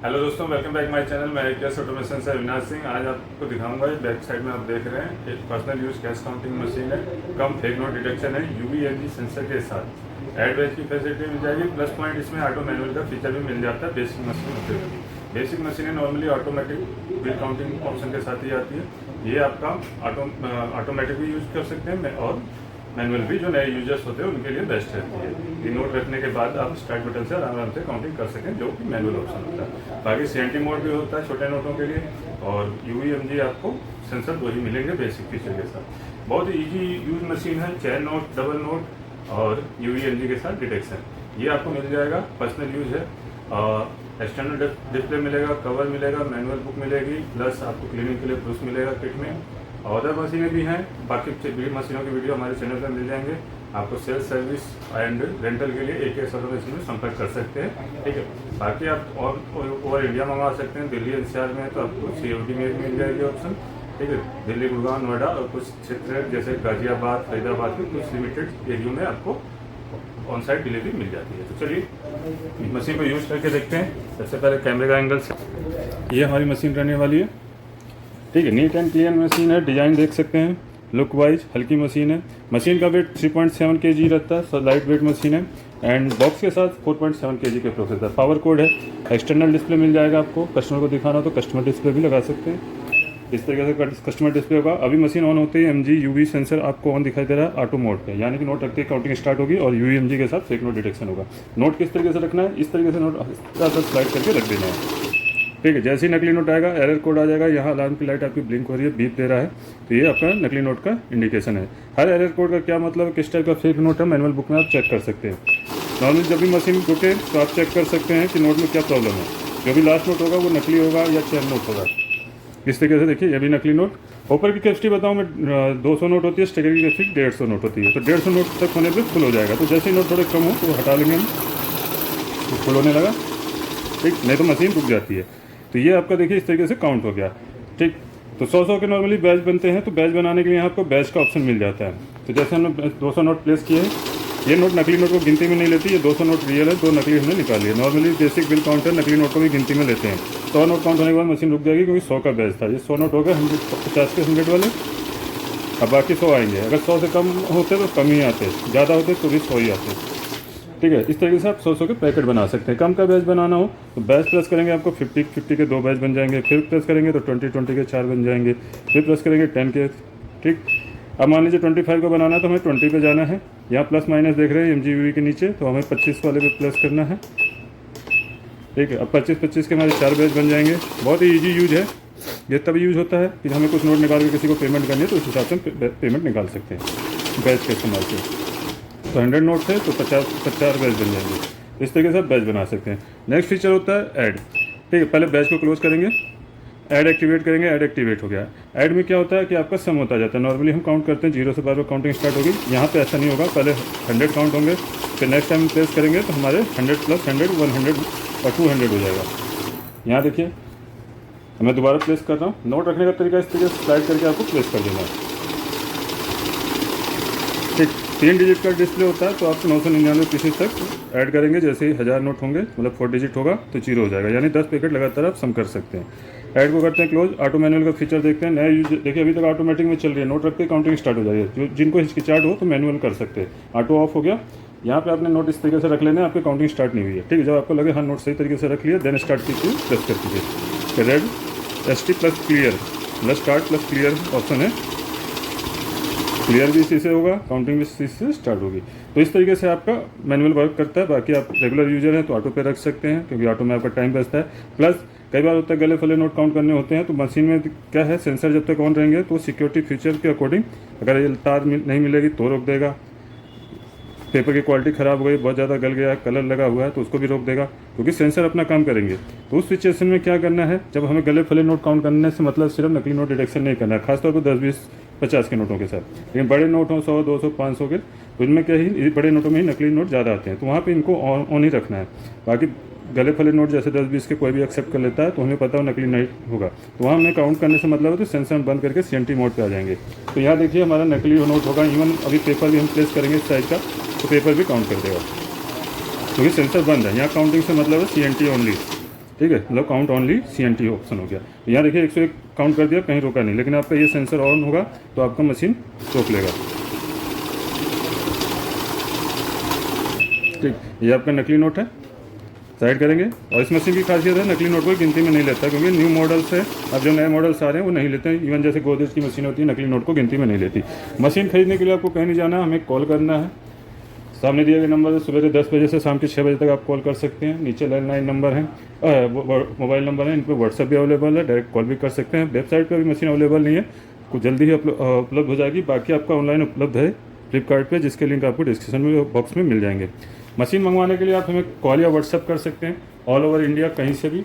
Hello दोस्तों, welcome back my channel. मैं AKS automation से अविनाश सिंह। आज आपको दिखाऊंगा बैक साइड में आप देख रहे हैं एक personal use cash counting machine है, कम फेक नोट डिटेक्शन है, UV सेंसर के साथ एड बैच की फैसिलिटी मिल जाएगी। प्लस पॉइंट इसमें ऑटो मैनुअल का फीचर भी मिल जाता है बेसिक मशीन होते हुए। बेसिक मशीनें normally automatic bill counting option के साथ ही आती है। ये आपका ऑटोमेटिक भी यूज कर सकते हैं और मैनुअल भी जो नए यूजर्स होते हैं उनके लिए बेस्ट रहती है। ये नोट रखने के बाद आप स्टार्ट बटन से आराम से काउंटिंग कर सकें, जो कि मैनुअल ऑप्शन होता है। बाकी CNT मोड भी होता है छोटे नोटों के लिए, और UV आपको सेंसर दो ही मिलेंगे बेसिक फीचर के साथ। बहुत ईजी यूज मशीन है, चेन नोट, डबल नोट और UV के साथ डिटेक्शन। ये आपको मिल जाएगा, पर्सनल यूज है। एक्सटर्नल डिस्प्ले मिलेगा, कवर मिलेगा, मैनुअल बुक मिलेगी, प्लस आपको क्लीनिंग के लिए ब्रश मिलेगा किट में। और अदर मशीनें भी हैं, बाकी मशीनों की वीडियो हमारे चैनल पर मिल जाएंगे। आपको सेल्स सर्विस एंड रेंटल के लिए AKS ऑटोमेशन में संपर्क कर सकते हैं, ठीक है। बाकी आप और ओवर इंडिया मंगवा सकते हैं। दिल्ली NCR में है तो आपको COD में मिल जाएगी ऑप्शन, ठीक है। दिल्ली, गुड़गांव, नोएडा और कुछ क्षेत्र जैसे गाजियाबाद, फरीदाबाद के कुछ लिमिटेड एरियो में आपको ऑन साइट डिलीवरी मिल जाती है। तो चलिए मशीन को यूज़ करके देखते हैं। सबसे पहले कैमरे का एंगल से ये हमारी मशीन रहने वाली है, ठीक है। नीट एंड क्लियर मशीन है, डिज़ाइन देख सकते हैं, लुक वाइज हल्की मशीन है। मशीन का वेट 3.7 kg रहता है, सो लाइट वेट मशीन है। एंड बॉक्स के साथ 4.7 kg के प्रोसेसर, पावर कोड है। एक्सटर्नल डिस्प्ले मिल जाएगा आपको, कस्टमर को दिखाना हो तो कस्टमर डिस्प्ले भी लगा सकते हैं। इस तरीके से कस्टमर डिस्प्ले होगा। अभी मशीन ऑन होती है, MG UV सेंसर आपको ऑन दिखाई दे रहा है ऑटो मोड पे, यानी कि नोट रखते ही काउंटिंग स्टार्ट होगी और UV के साथ फेक नोट डिटेक्शन होगा। नोट किस तरीके से रखना है, इस तरीके से नोट स्लाइड करके रख देना है, ठीक है। जैसे ही नकली नोट आएगा, एरर कोड आ जाएगा, यहाँ अलार्म की लाइट आपकी ब्लिंक हो रही है, बीप दे रहा है, तो ये आपका नकली नोट का इंडिकेशन है। हर एरर कोड का क्या मतलब है, किस टाइप का फेक नोट है, मैनुअल बुक में आप चेक कर सकते हैं। नॉर्मली जब भी मशीन रुके तो आप चेक कर सकते हैं कि नोट में क्या प्रॉब्लम है। जो भी लास्ट नोट होगा वो नकली होगा या चेन नोट होगा। इस तरीके से देखिए, ये भी नकली नोट। ऊपर की कैपेसिटी बताऊँ मैं, 200 नोट होती है, स्टिकर की कैपेसिटी 150 नोट होती है। तो 150 नोट तक होने पर फुल हो जाएगा। तो जैसे ही नोट थोड़े कम हो तो हटा लेंगे हम, तो फुल होने लगा, ठीक। नहीं तो मशीन रुक जाती है। तो ये आपका देखिए इस तरीके से काउंट हो गया, ठीक। तो 100 के नॉर्मली बैच बनते हैं, तो बैच बनाने के लिए यहाँ आपको बैच का ऑप्शन मिल जाता है। तो जैसे हमने 200 नोट प्लेस किए हैं, ये नोट नकली नोट को गिनती में नहीं लेती, ये 200 नोट रियल है, 2 नकली हमने निकाली है। नॉर्मली बेसिक बिल काउंटर नकली नोट को भी गिनती में लेते हैं। 100 नोट काउंट होने के बाद मशीन रुक जाएगी, क्योंकि 100 का बैच था। ये 100 नोट हो गए 50 के 100 वाले, अब बाकी 100 आएंगे। अगर 100 से कम होते तो कम ही आते, ज़्यादा होते तो भी 100 ही आते, ठीक है। इस तरीके से आप 100 के पैकेट बना सकते हैं। कम का बैच बनाना हो तो बैच प्लस करेंगे, आपको 50 के 2 बैच बन जाएंगे। फिर प्लस करेंगे तो 20 के 4 बन जाएंगे। फिर प्लस करेंगे 10 के, ठीक। अब मान लीजिए 25 को बनाना है तो हमें 20 पे जाना है। यहाँ प्लस माइनस देख रहे हैं MG UV के नीचे, तो हमें 25 वाले पे प्लस करना है, ठीक है। अब 25 के हमारे 4 बैच बन जाएंगे। बहुत ही ईजी यूज है। ये तभी यूज होता है कि हमें कुछ नोट निकाल के किसी को पेमेंट करनी है, तो उस हिसाब से पेमेंट निकाल सकते हैं बैच के इस्तेमाल से। तो 100 नोट है तो 50 बैच बन जाएंगे। इस तरीके से आप बैच बना सकते हैं। नेक्स्ट फीचर होता है ऐड, ठीक है। पहले बैच को क्लोज करेंगे, ऐड एक्टिवेट करेंगे, ऐड एक्टिवेट हो गया। ऐड में क्या होता है कि आपका सम होता जाता है। नॉर्मली हम काउंट करते हैं 0 से बार काउंटिंग स्टार्ट होगी। यहाँ पे ऐसा नहीं होगा, पहले 100 काउंट होंगे, फिर नेक्स्ट टाइम प्लेस करेंगे तो हमारे 100 + 100 100 और 200 हो जाएगा। यहाँ देखिए मैं दोबारा प्लेस कर रहा हूँ। नोट रखने का तरीका इस तरीके से स्लाइड करके आपको प्लेस कर देना है, ठीक। 3 डिजिट का डिस्प्ले होता है, तो आपको 999 पीसेस तक ऐड करेंगे। जैसे ही 1000 नोट होंगे, मतलब 4 डिजिट होगा तो 0 हो जाएगा, यानी 10 पैकेट लगातार आप सम कर सकते हैं। ऐड को करते हैं क्लोज। ऑटो मैनुअल का फीचर देखते हैं। नया यूज देखिए, अभी तक ऑटोमेटिक में चल रही है, नोट रखते काउंटिंग स्टार्ट हो जाएगी। जो जिनको हिचकिचाहट हो तो मैनुअल कर सकते हैं। ऑटो ऑफ हो गया। यहाँ पे आपने नोट इस तरीके से रख लेने, आपकी काउंटिंग स्टार्ट नहीं हुई है, ठीक है। जब आपको लगे हाँ नोट सही तरीके से रख लिया, देन स्टार्ट कीजिए, प्रेस कर दीजिए। Red ST + clear plus start plus clear option है। क्लियर भी इसी से होगा, काउंटिंग भी इसी से स्टार्ट होगी। तो इस तरीके से आपका मैनुअल वर्क करता है। बाकी आप रेगुलर यूजर हैं तो ऑटो पे रख सकते हैं, क्योंकि ऑटो में आपका टाइम बचता है। प्लस कई बार होता है गले फले नोट काउंट करने होते हैं, तो मशीन में क्या है, सेंसर जब तक ऑन रहेंगे तो सिक्योरिटी फीचर के अकॉर्डिंग अगर ये तार नहीं मिलेगी तो रोक देगा। पेपर की क्वालिटी ख़राब हो गई, बहुत ज़्यादा गल गया, कलर लगा हुआ है, तो उसको भी रोक देगा, क्योंकि सेंसर अपना काम करेंगे। तो उस सिचुएशन में क्या करना है, जब हमें गले फले नोट काउंट करने से मतलब सिर्फ नकली नोट डिटेक्शन नहीं करना है, खासतौर पर 10, 20, 50 के नोटों के साथ। लेकिन बड़े नोट हों 100, 200, 500 के, तो इनमें क्या ही बड़े नोटों में ही नकली नोट ज़्यादा आते हैं, तो वहाँ पर इनको ऑन ही रखना है। बाकी गले फले नोट जैसे 10, 20 के कोई भी एक्सेप्ट कर लेता है, तो हमें पता हो नकली नहीं होगा, तो वहाँ हमें काउंट करने से मतलब है तो सेंसर बंद करके CNT मोड पे आ जाएंगे। तो यहाँ देखिए हमारा नकली नोट होगा। इवन अभी पेपर भी हम प्लेस करेंगे इस साइज का, तो पेपर भी काउंट कर देगा, क्योंकि सेंसर बंद है। यहाँ काउंटिंग से मतलब है CNT ओनली, ठीक है, मतलब काउंट ओनली CNT ऑप्शन हो गया। यहाँ देखिए 101 काउंट कर दिया, कहीं रोका नहीं, लेकिन आपका ये सेंसर ऑन होगा तो आपका मशीन रोक लेगा। ठीक, ये आपका नकली नोट है, साइड करेंगे। और इस मशीन की खासियत है, नकली नोट को गिनती में नहीं लेता, क्योंकि न्यू मॉडल्स है, अब जो नए मॉडल्स आ रहे हैं वो नहीं लेते हैं। इवन जैसे गोदरेज की मशीन होती है, नकली नोट को गिनती में नहीं लेती। मशीन खरीदने के लिए आपको कहीं नहीं जाना, हमें कॉल करना है। सामने दिए गए नंबर से सुबह 10 बजे से शाम के 6 बजे तक आप कॉल कर सकते हैं। नीचे लैंडलाइन नंबर है, मोबाइल नंबर है, इन पर व्हाट्सएप भी अवेलेबल है, डायरेक्ट कॉल भी कर सकते हैं। वेबसाइट पर भी मशीन अवेलेबल नहीं है, कुछ जल्दी ही उपलब्ध हो जाएगी। बाकी आपका ऑनलाइन उपलब्ध है फ्लिपकार्ट पे, जिसके लिंक आपको डिस्क्रिप्शन में बॉक्स में मिल जाएंगे। मशीन मंगवाने के लिए आप हमें कॉल या व्हाट्सएप कर सकते हैं, ऑल ओवर इंडिया कहीं से भी।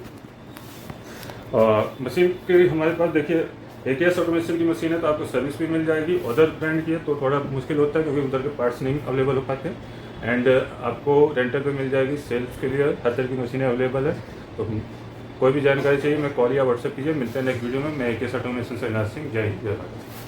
मशीन के हमारे पास देखिए AKS ऑटोमेशन की मशीन है, तो आपको सर्विस भी मिल जाएगी। अदर ब्रांड की है तो थोड़ा मुश्किल होता है, क्योंकि उधर के पार्ट्स नहीं अवेलेबल हो पाते। एंड आपको रेंटल पे मिल जाएगी, सेल्स के लिए हर तरह की मशीनें अवेलेबल है। तो कोई भी जानकारी चाहिए, मैं कॉल या व्हाट्सएप कीजिए। मिलते हैं नेक्स्ट वीडियो में। मैं AKS ऑटोमेशन से अविनाश सिंह, जय हिंद, जय भारत।